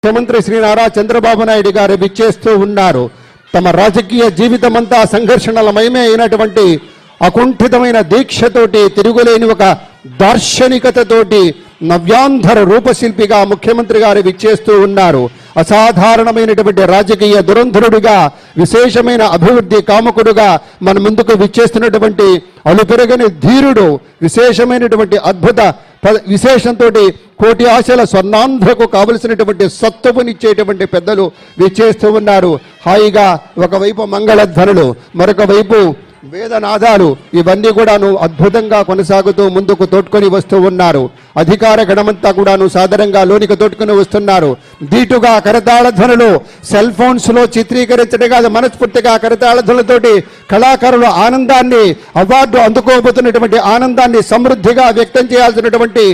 ముఖ్యమంత్రి శ్రీ నారా చంద్రబాబు నాయుడు గారు విచ్చేస్తూ ఉన్నారు. తమ రాజకీయ జీవితమంతా సంఘర్షణలమయమే అయినటువంటి అకుంఠితమైన దీక్షతోటి, తిరుగులేని ఒక దార్శనికతతోటి నవ్యాంధ్ర రూపశిల్పిగా ముఖ్యమంత్రి గారు విచ్చేస్తూ ఉన్నారు. అసాధారణమైనటువంటి రాజకీయ దురంధరుడిగా, విశేషమైన అభివృద్ధి కాముకుడుగా మన ముందుకు విచ్చేస్తున్నటువంటి అలుపెరగని ధీరుడు, విశేషమైనటువంటి అద్భుత విశేషంతో కోటి ఆశల స్వర్ణాంధ్రకు కావలసినటువంటి సత్తువునిచ్చేటువంటి పెద్దలు విచ్చేస్తూ ఉన్నారు. హాయిగా ఒకవైపు మంగళధ్వనులు, మరొక వైపు వేదనాదాలు, ఇవన్నీ కూడాను అద్భుతంగా కొనసాగుతూ ముందుకు తోడ్కొని వస్తూ ఉన్నారు. అధికార గణమంతా కూడాను సాదరంగా లోనికి తోడ్కొని వస్తున్నారు. దీటుగా కరతాళ ధ్వనులు, సెల్ ఫోన్స్ లో చిత్రీకరించడం కాదు, మనస్ఫూర్తిగా కరతాళ ధ్వనులతోటి కళాకారుల ఆనందాన్ని, అవార్డు అందుకోబోతున్నటువంటి ఆనందాన్ని సమృద్ధిగా వ్యక్తం చేయాల్సినటువంటి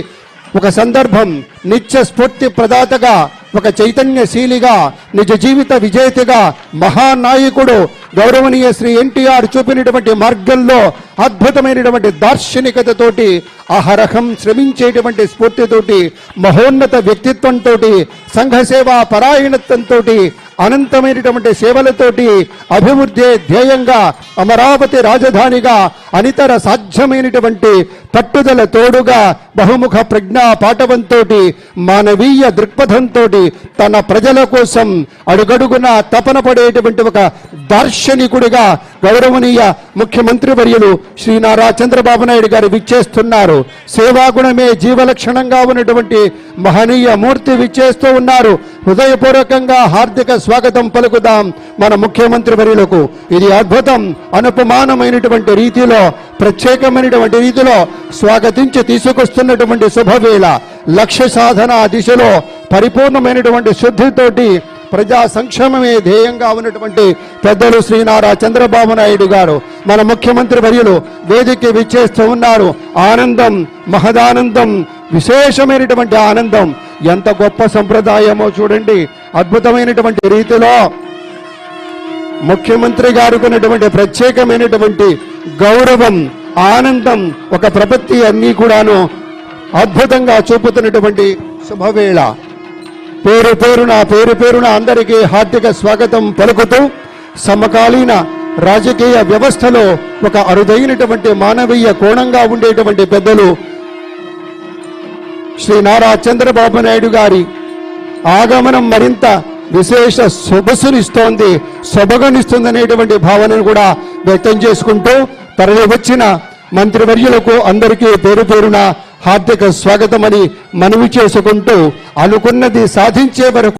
ఒక సందర్భం. నిత్య స్ఫూర్తి ప్రదాతగా, ఒక చైతన్యశీలిగా, నిజ జీవిత విజేతగా, మహానాయకుడు గౌరవనీయ శ్రీ ఎన్టీఆర్ చూపినటువంటి మార్గంలో అద్భుతమైనటువంటి దార్శనికతతోటి, అహరహం శ్రమించేటువంటి స్ఫూర్తితోటి, మహోన్నత వ్యక్తిత్వంతో, సంఘసేవా పరాయణత్వంతో, అనంతమైనటువంటి సేవలతోటి, అభివృద్ధి ధ్యేయంగా, అమరావతి రాజధానిగా, అనితర సాధ్యమైనటువంటి పట్టుదల తోడుగా, బహుముఖ ప్రజ్ఞా పాటవంతో, మానవీయ దృక్పథంతో తన ప్రజల కోసం అడుగడుగున తపన పడేటువంటి ఒక దార్శనికుడిగా గౌరవనీయ ముఖ్యమంత్రి వర్యులు శ్రీ నారా చంద్రబాబు నాయుడు గారు విచ్చేస్తున్నారు. సేవాగుణమే జీవలక్షణంగా ఉన్నటువంటి మహనీయ మూర్తి విచ్చేస్తూ ఉన్నారు. హృదయపూర్వకంగా హార్దిక స్వాగతం పలుకుదాం మన ముఖ్యమంత్రి వర్యులకు. ఇది అద్భుతం, అనుపమానమైనటువంటి రీతిలో, ప్రత్యేకమైనటువంటి రీతిలో స్వాగతించి తీసుకొస్తున్నటువంటి శుభవేళ. లక్ష్య సాధన దిశలో పరిపూర్ణమైనటువంటి శుద్ధితోటి ప్రజా సంక్షేమమే ధ్యేయంగా ఉన్నటువంటి పెద్దలు శ్రీ నారా చంద్రబాబు నాయుడు గారు, మన ముఖ్యమంత్రి వర్యులు వేదికకి విచ్చేస్తూ ఉన్నారు. ఆనందం, మహదానందం, విశేషమైనటువంటి ఆనందం. ఎంత గొప్ప సంప్రదాయమో చూడండి. అద్భుతమైనటువంటి రీతిలో ముఖ్యమంత్రి గారికి ఉన్నటువంటి ప్రత్యేకమైనటువంటి గౌరవం, ఆనందం, ఒక ప్రపత్తి అన్నీ కూడాను అద్భుతంగా చూపుతున్నటువంటి శుభవేళ. పేరు పేరున అందరికీ హార్దిక స్వాగతం పలుకుతూ, సమకాలీన రాజకీయ వ్యవస్థలో ఒక అరుదైనటువంటి మానవీయ కోణంగా ఉండేటువంటి పెద్దలు శ్రీ నారా చంద్రబాబు నాయుడు గారి ఆగమనం మరింత విశేష సొగసునిస్తోంది, సొబగనిస్తుందనేటువంటి భావనను కూడా వ్యక్తం చేసుకుంటూ, తరలి వచ్చిన మంత్రివర్యులకు అందరికీ పేరున హార్దిక స్వాగతమని మనవి చేసుకుంటూ, అనుకున్నది సాధించే వరకు